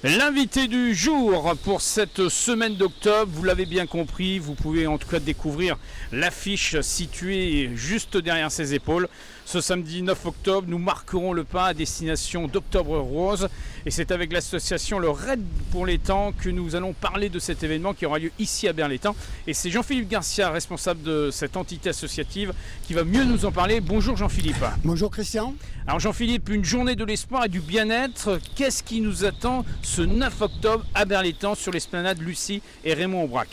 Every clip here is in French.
L'invité du jour pour cette semaine d'octobre, vous l'avez bien compris, vous pouvez en tout cas découvrir l'affiche située juste derrière ses épaules. Ce samedi 9 octobre, nous marquerons le pas à destination d'Octobre Rose et c'est avec l'association Le Raid pour l'étang que nous allons parler de cet événement qui aura lieu ici à Berlétang. Et c'est Jean-Philippe Garcia, responsable de cette entité associative, qui va mieux nous en parler. Bonjour Jean-Philippe. Bonjour Christian. Alors Jean-Philippe, une journée de l'espoir et du bien-être, qu'est-ce qui nous attend ce 9 octobre à Berlétang sur l'esplanade Lucie et Raymond Aubrac?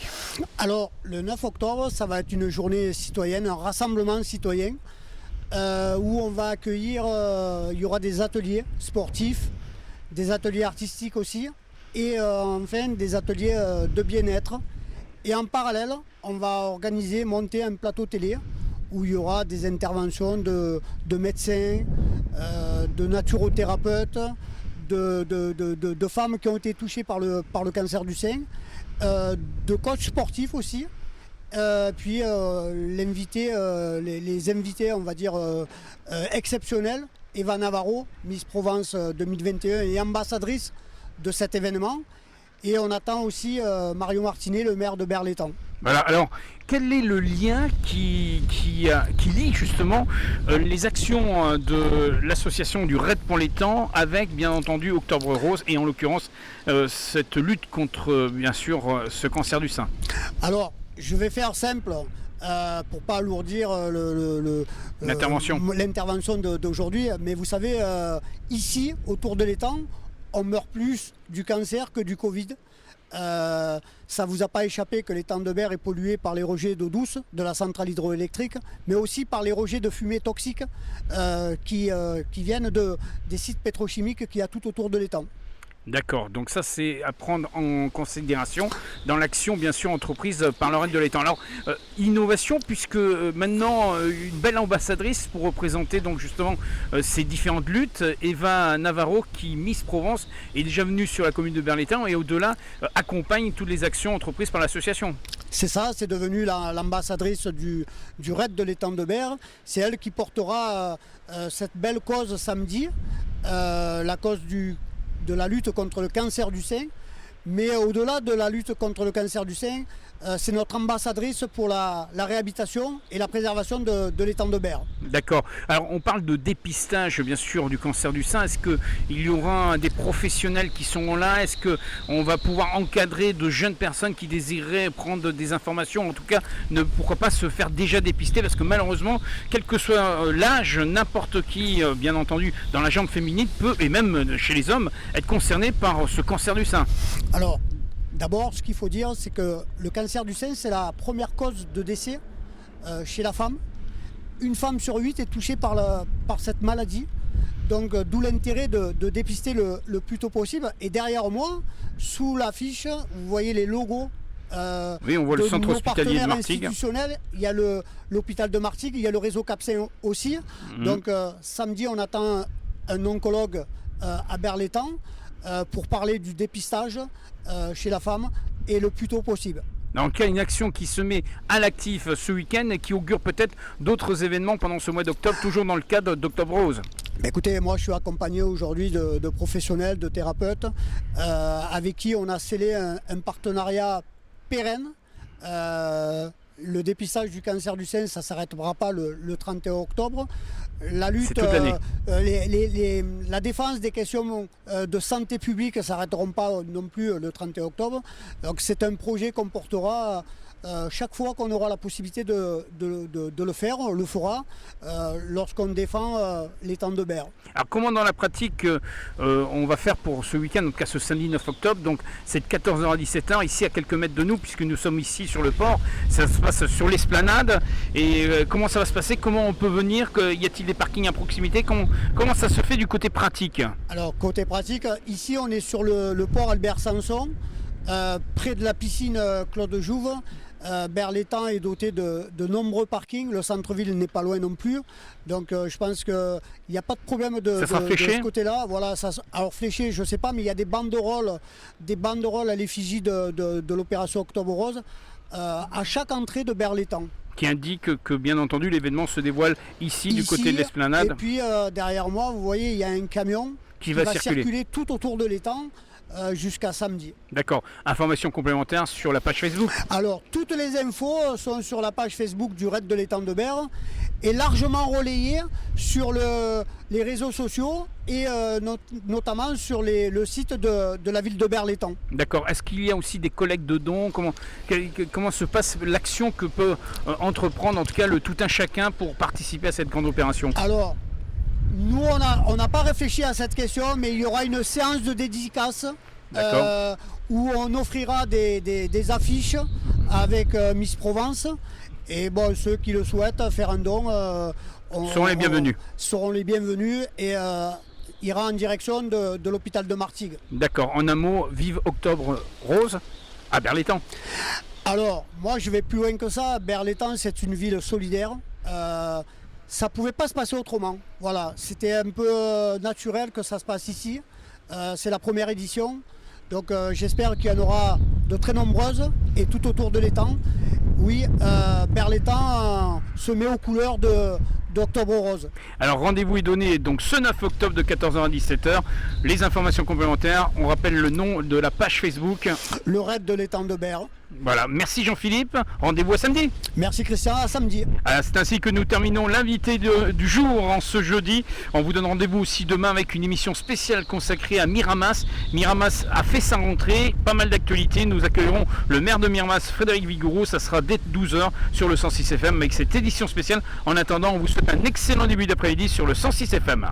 Alors le 9 octobre, ça va être une journée citoyenne, un rassemblement citoyen où on va accueillir, il y aura des ateliers sportifs, des ateliers artistiques aussi et enfin des ateliers de bien-être. Et en parallèle, on va organiser, monter un plateau télé où il y aura des interventions de médecins, de naturothérapeutes, de femmes qui ont été touchées par le cancer du sein, de coachs sportifs aussi. Puis les invités, on va dire, exceptionnels, Eva Navarro, Miss Provence 2021 et ambassadrice de cet événement. Et on attend aussi Mario Martinet, le maire de Berlétang. Voilà, alors quel est le lien qui lie justement les actions de l'association du Raid pour l'étang avec bien entendu Octobre Rose et en l'occurrence cette lutte contre bien sûr ce cancer du sein? Alors je vais faire simple pour pas alourdir l'intervention d'aujourd'hui, mais vous savez, ici autour de l'étang, on meurt plus du cancer que du Covid. Ça vous a pas échappé que l'étang de Berre est pollué par les rejets d'eau douce de la centrale hydroélectrique, mais aussi par les rejets de fumée toxiques qui viennent des sites pétrochimiques qu'il y a tout autour de l'étang. D'accord, donc ça c'est à prendre en considération dans l'action bien sûr entreprise par le Raid de l'étang. Alors innovation puisque maintenant une belle ambassadrice pour représenter donc justement ces différentes luttes, Eva Navarro qui Miss Provence est déjà venue sur la commune de Berlétang et au-delà accompagne toutes les actions entreprises par l'association. C'est ça, c'est devenu l'ambassadrice du Raid de l'étang de Berre. C'est elle qui portera cette belle cause samedi, la cause de la lutte contre le cancer du sein. Mais au-delà de la lutte contre le cancer du sein, c'est notre ambassadrice pour la réhabilitation et la préservation de l'étang de Berre. D'accord. Alors on parle de dépistage bien sûr du cancer du sein. Est-ce qu'il y aura des professionnels qui sont là? Est-ce qu'on va pouvoir encadrer de jeunes personnes qui désireraient prendre des informations? En tout cas, pourquoi pas se faire déjà dépister? Parce que malheureusement, quel que soit l'âge, n'importe qui, bien entendu, dans la jambe féminine peut, et même chez les hommes, être concerné par ce cancer du sein. Alors, d'abord, ce qu'il faut dire, c'est que le cancer du sein, c'est la première cause de décès chez la femme. Une femme sur 8 est touchée par cette maladie. Donc, d'où l'intérêt de dépister le plus tôt possible. Et derrière moi, sous l'affiche, vous voyez les logos. Oui, on voit le centre hospitalier de Martigues. Il y a l'hôpital de Martigues, il y a le réseau Capcin aussi. Donc, samedi, on attend un oncologue à Berlétang pour parler du dépistage chez la femme et le plus tôt possible. Donc il y a une action qui se met à l'actif ce week-end et qui augure peut-être d'autres événements pendant ce mois d'octobre, toujours dans le cadre d'Octobre Rose. Écoutez, moi je suis accompagné aujourd'hui de professionnels, de thérapeutes, avec qui on a scellé un partenariat pérenne. Le dépistage du cancer du sein, ça ne s'arrêtera pas le 31 octobre. La lutte, la défense des questions de santé publique, ça ne s'arrêteront pas non plus le 31 octobre. Donc c'est un projet qu'on portera chaque fois qu'on aura la possibilité de le faire, on le fera lorsqu'on défend l'étang de Berre. Alors comment dans la pratique on va faire pour ce week-end, en tout cas ce samedi 9 octobre, donc c'est de 14h à 17h, ici à quelques mètres de nous, puisque nous sommes ici sur le port, ça se passe sur l'esplanade, et comment ça va se passer, comment on peut venir, y a-t-il des parkings à proximité, comment ça se fait du côté pratique? Alors côté pratique, ici on est sur le port Albert Samson, près de la piscine Claude Jouve. Berlétang est doté de nombreux parkings, le centre-ville n'est pas loin non plus, donc je pense qu'il n'y a pas de problème de ce côté-là. Voilà, alors fléché, je ne sais pas, mais il y a des banderoles à l'effigie de l'opération Octobre Rose à chaque entrée de Berlétang. Qui indique que bien entendu l'événement se dévoile ici du côté de l'esplanade. Et puis derrière moi, vous voyez, il y a un camion qui va circuler tout autour de l'étang. jusqu'à samedi. D'accord. Informations complémentaires sur la page Facebook. Alors, toutes les infos sont sur la page Facebook du Raid de l'étang de Berre et largement relayées sur les réseaux sociaux et notamment sur le site de la ville de Berre-l'Étang. D'accord. Est-ce qu'il y a aussi des collectes de dons? Comment se passe l'action que peut entreprendre en tout cas le tout un chacun pour participer à cette grande opération? Alors, nous, on n'a pas réfléchi à cette question, mais il y aura une séance de dédicace où on offrira des affiches avec Miss Provence. Et bon, ceux qui le souhaitent faire un don seront les bienvenus. Seront les bienvenus et ira en direction de l'hôpital de Martigues. D'accord. En un mot, vive Octobre Rose à Berre-l'Étang. Alors, moi, je vais plus loin que ça. Berre-l'Étang, c'est une ville solidaire. Ça pouvait pas se passer autrement. Voilà, c'était un peu naturel que ça se passe ici. C'est la première édition. Donc j'espère qu'il y en aura de très nombreuses et tout autour de l'étang. Oui, Berre-l'Étang se met aux couleurs d'Octobre Rose. Alors rendez-vous est donné donc ce 9 octobre de 14h à 17h. Les informations complémentaires, on rappelle le nom de la page Facebook. Le Raid de l'étang de Berre. Voilà, merci Jean-Philippe. Rendez-vous à samedi. Merci Christian, à samedi. C'est ainsi que nous terminons l'invité du jour en ce jeudi. On vous donne rendez-vous aussi demain avec une émission spéciale consacrée à Miramas. Miramas a fait sa rentrée, pas mal d'actualités. Nous accueillerons le maire de Miramas, Frédéric Vigouroux. Ça sera dès 12h sur le 106 FM avec cette édition spéciale. En attendant, on vous souhaite un excellent début d'après-midi sur le 106 FM.